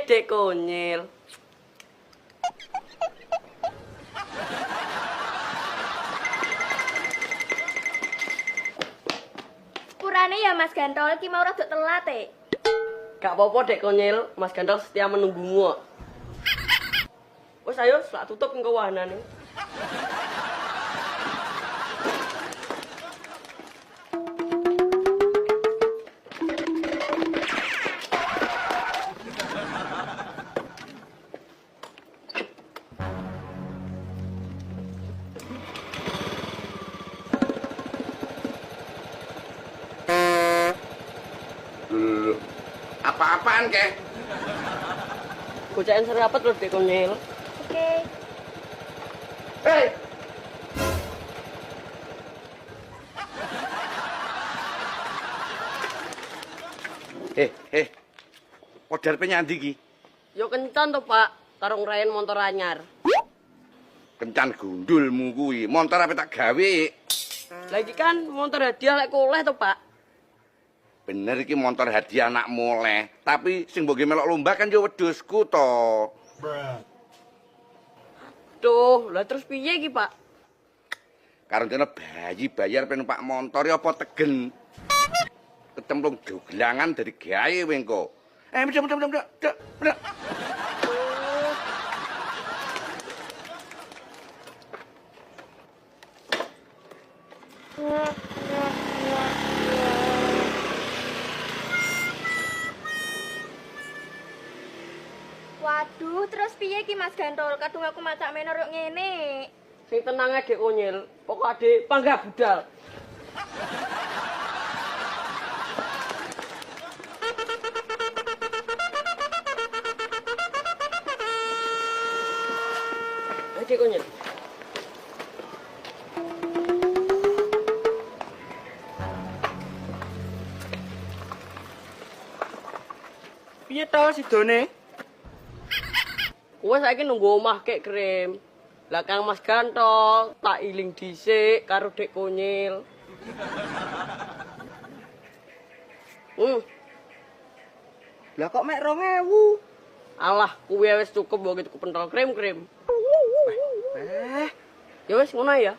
Dek Konyil. Sepurane ya Mas Gantol, ki mau rada telat e. Gak apa-apa Dek Konyil, Mas Gantol setia menunggumu. Wes ayo, tak tutup engko wahanane. Apa-apaan kek? Gocakan serapet lho Dek Konyil. Oke. Hei! Modal penyandi ki. Yo kencan to, Pak. Tarung rayen motor anyar. Kencan gundulmu kuwi. Montor apa tak gawe? Lagi kan motor hadiah lek oleh to, Pak. Bener iki motor hadiah anak moleh. Tapi sing mbok melok lomba kan yo wedhusku to. Duh, lah terus piye iki, Pak? Karena bayi bayar penumpak motor ya apa tegen. Kecemplung joglangan dari gawe wengko. Bener. Waduh, terus piye ki Mas Gantol? Kadung aku macak menor yo ngene. Sing tenang ae Dek Konyil. Pokok ade panggah budal. Ayo Dek Konyil. Piye to sidone? Kowe saiki nunggu omah kek Krim. Lah Kang Mas Gantol tak iling dhisik karo Dek Konyil. Lah kok mek 2000? Alah, kuwi wis cukup mbok tuku pentol Krim. Eh, Ya wis ngono ya.